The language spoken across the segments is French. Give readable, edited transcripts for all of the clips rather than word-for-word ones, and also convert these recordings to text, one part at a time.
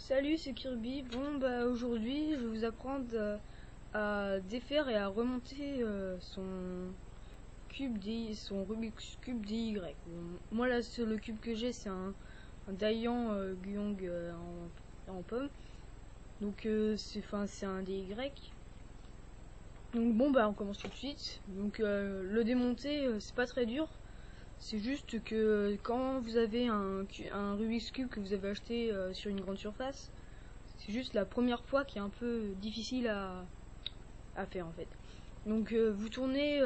Salut, c'est Kirby. Bon, bah aujourd'hui, je vais vous apprendre à défaire et à remonter son Rubik's Cube DY. Bon, moi là, le cube que j'ai, c'est un Daiyan Guiyong en pomme. Donc c'est un DY. Donc bon, bah on commence tout de suite. Donc le démonter, c'est pas très dur. C'est juste que quand vous avez un Rubik's Cube que vous avez acheté sur une grande surface, c'est juste la première fois qui est un peu difficile à faire en fait. Donc vous tournez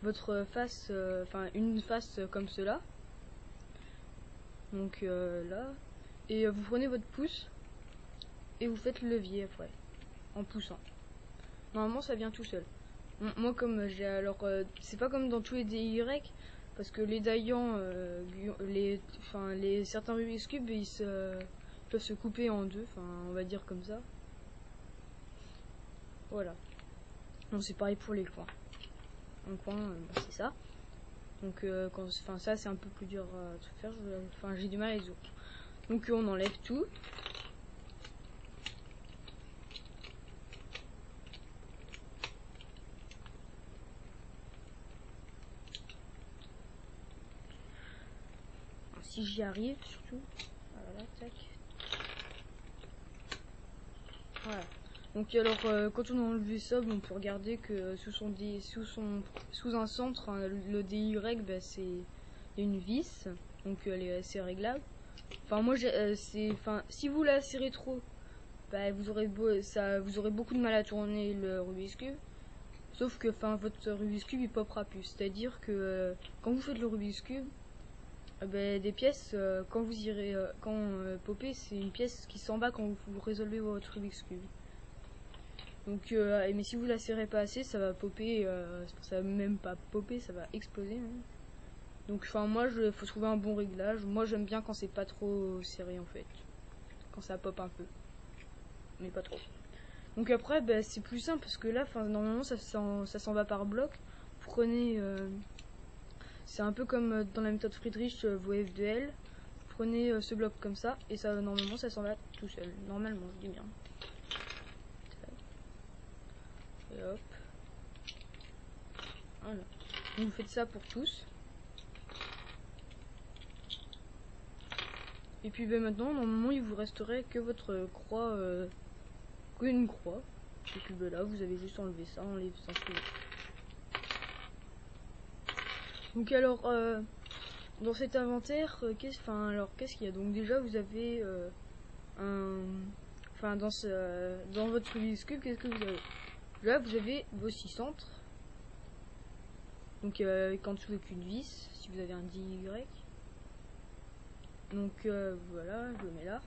votre face, une face comme cela. Donc là, et vous prenez votre pouce et vous faites le levier après, en poussant. Normalement ça vient tout seul. Moi comme j'ai c'est pas comme dans tous les DY, parce que les Daiyan, certains Rubik's Cube peuvent se couper en deux, on va dire comme ça. Voilà. Bon, c'est pareil pour les coins. Un coin, c'est ça. Donc ça c'est un peu plus dur à faire. J'ai du mal à les autres. Donc on enlève tout. Si j'y arrive surtout. Voilà, tac. Voilà. Donc alors quand on a enlevé ça, on peut regarder que sous un centre, hein, le DY, c'est une vis, donc elle est assez réglable. Si vous la serrez trop, vous aurez beaucoup de mal à tourner le Rubik's Cube. Sauf que votre Rubik's Cube il popera plus. C'est-à-dire que quand vous faites le Rubik's Cube, des pièces, quand vous irez popper, c'est une pièce qui s'en va quand vous résolvez votre Rubik's Cube. Donc mais si vous la serrez pas assez, ça va popper, ça va même pas popper, ça va exploser même. Donc faut trouver un bon réglage. Moi j'aime bien quand c'est pas trop serré en fait, quand ça pop un peu, mais pas trop. Donc après c'est plus simple parce que là normalement ça s'en va par bloc. Vous prenez c'est un peu comme dans la méthode Friedrich, vos F2L. Vous prenez ce bloc comme ça et ça normalement ça s'en va tout seul. Normalement, je dis bien. Et hop. Voilà. Donc vous faites ça pour tous. Et puis maintenant, normalement, il vous resterait que votre croix, une croix. Et puis là, vous avez juste enlevé ça, sans suivre. Donc alors, dans cet inventaire, qu'est-ce qu'il y a? Donc déjà, vous avez dans votre Rubik's Cube, qu'est-ce que vous avez? Là, vous avez vos 6 centres. Donc avec en dessous avec une vis, si vous avez un DY. Donc voilà, je le mets là.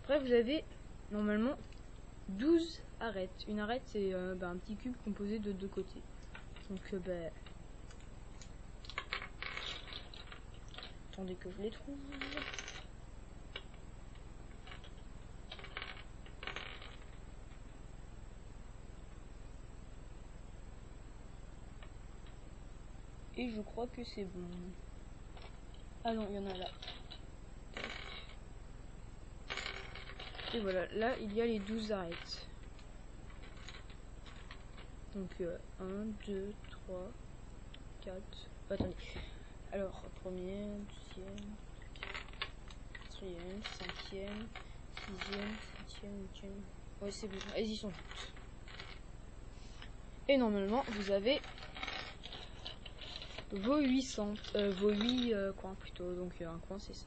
Après vous avez normalement 12 arêtes. Une arête c'est un petit cube composé de deux côtés. Donc attendez que je les trouve. Et je crois que c'est bon. Ah non, il y en a là. Et voilà, là il y a les 12 arêtes. Donc 1, 2, 3, 4. Attendez. Alors, premier, deuxième, quatrième, cinquième, sixième, septième, huitième. Ouais, c'est bon, elles y sont toutes. Et normalement, vous avez vos 8 coins plutôt. Donc un coin, c'est ça.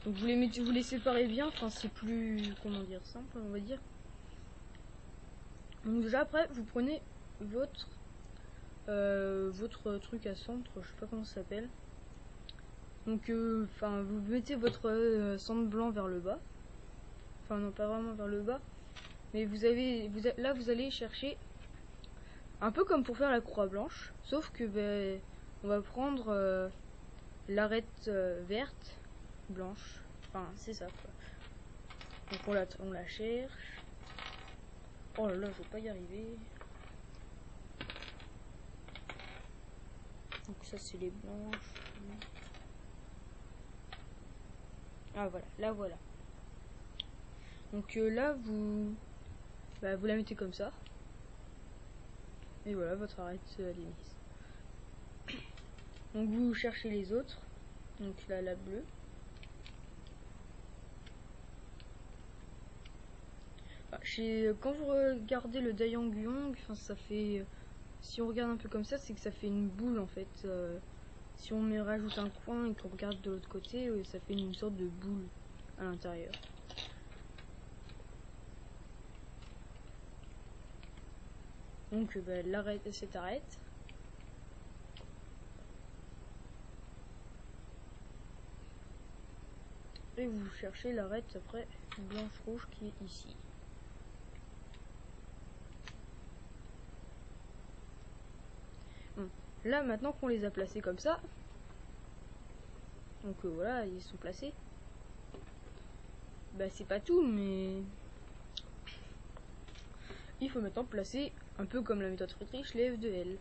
Donc vous les séparez bien, c'est plus, comment dire, simple, on va dire. Donc déjà après, vous prenez votre truc à centre, je sais pas comment ça s'appelle. Donc vous mettez votre centre blanc vers le bas. Enfin non, pas vraiment vers le bas, mais là vous allez chercher un peu comme pour faire la croix blanche, sauf que on va prendre l'arête verte, blanche, c'est ça quoi. Donc on la cherche. Oh là là, je vais pas y arriver. Donc ça c'est les blanches. Ah voilà, là voilà. Donc là vous vous la mettez comme ça. Et voilà, votre arête elle est mise. Donc vous cherchez les autres. Donc là la bleue. Quand vous regardez le Daeyangyong, ça fait, si on regarde un peu comme ça, c'est que ça fait une boule en fait. Si on rajoute un coin et qu'on regarde de l'autre côté, ça fait une sorte de boule à l'intérieur. Donc l'arête, cette arête. Et vous cherchez l'arête après blanche-rouge qui est ici. Bon. Là maintenant qu'on les a placés comme ça, donc voilà, ils sont placés. C'est pas tout, mais il faut maintenant placer un peu comme la méthode Friedrich les F de L.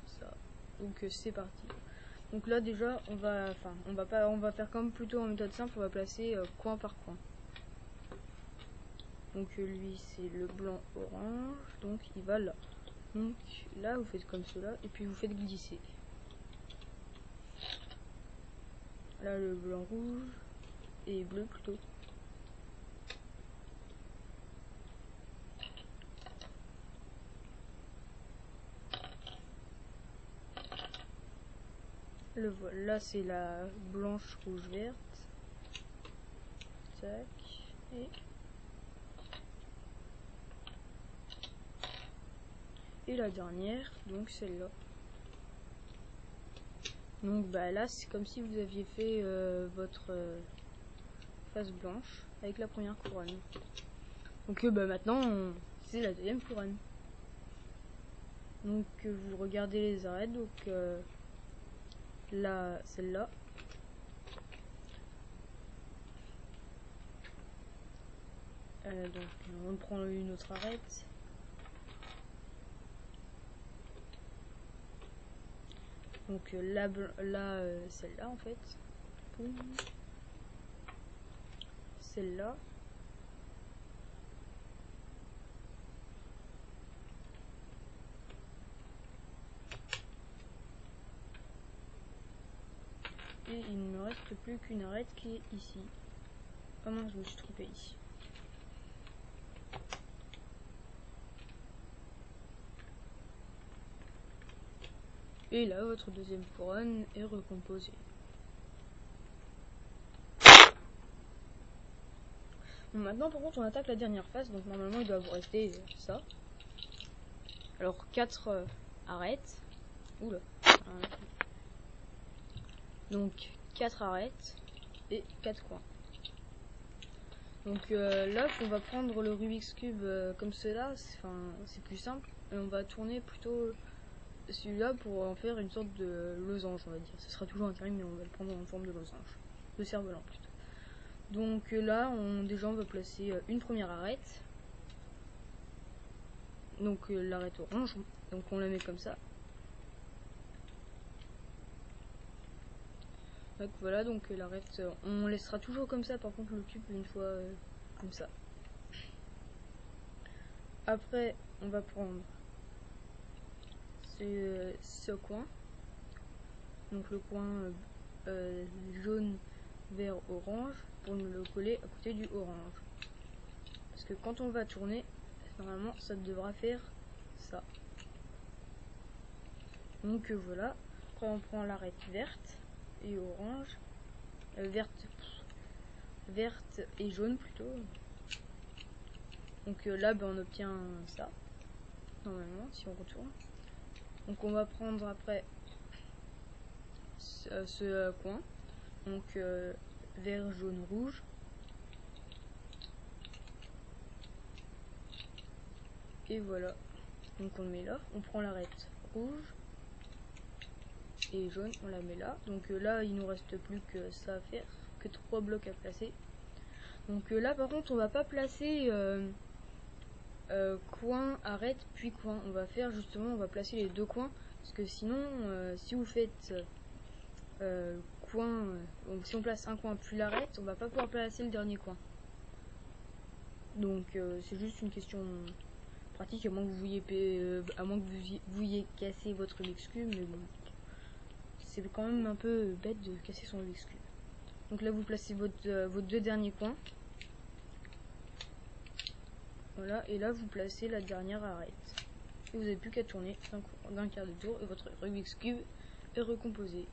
Ça. Donc c'est parti. Donc là déjà on va faire comme plutôt en méthode simple, on va placer coin par coin. Donc lui c'est le blanc orange, donc il va là. Donc là vous faites comme cela et puis vous faites glisser. Là le blanc rouge et bleu plutôt. Là c'est la blanche rouge verte. Tac. Et la dernière, donc celle-là. Donc là c'est comme si vous aviez fait votre face blanche avec la première couronne. Donc maintenant c'est la deuxième couronne. Donc vous regardez les arêtes, donc là celle-là. Donc on prend une autre arête. Donc là celle-là en fait. Celle-là. Et il ne me reste plus qu'une arête qui est ici. Oh non, je me suis trompée ici. Et là, votre deuxième couronne est recomposée. Bon, maintenant, par contre, on attaque la dernière phase. Donc, normalement, il doit vous rester ça. Alors, 4 arêtes. Oula. Donc, 4 arêtes et 4 coins. Donc, là, on va prendre le Rubik's Cube comme cela. C'est plus simple. Et on va tourner plutôt celui-là pour en faire une sorte de losange, on va dire. Ce sera toujours un triangle, mais on va le prendre en forme de losange. De cerf-volant plutôt. Donc là, déjà on va placer une première arête. Donc l'arête orange. Donc on la met comme ça. Donc voilà, donc l'arête, on laissera toujours comme ça, par contre le cube une fois comme ça. Après, on va prendre ce coin. Donc le coin jaune, vert, orange, pour nous le coller à côté du orange. Parce que quand on va tourner, normalement ça devra faire ça. Donc voilà. Après on prend l'arête verte et orange. Verte et jaune plutôt. Donc là on obtient ça. Normalement si on retourne. Donc on va prendre après ce coin. Donc vert, jaune, rouge. Et voilà. Donc on le met là. On prend l'arête rouge et jaune, on la met là. Donc là il nous reste plus que ça à faire, que 3 blocs à placer. Donc là par contre on va pas placer coin, arête, puis coin. On va faire justement, on va placer les deux coins. Parce que sinon si vous faites coin, donc si on place un coin puis l'arrête, on va pas pouvoir placer le dernier coin. Donc c'est juste une question pratique, à moins que vous vouliez casser votre Rubik's Cube, mais bon, c'est quand même un peu bête de casser son Rubik's Cube. Donc là vous placez vos deux derniers coins. Voilà, et là vous placez la dernière arête. Et vous n'avez plus qu'à tourner d'un quart de tour et votre Rubik's Cube est recomposé.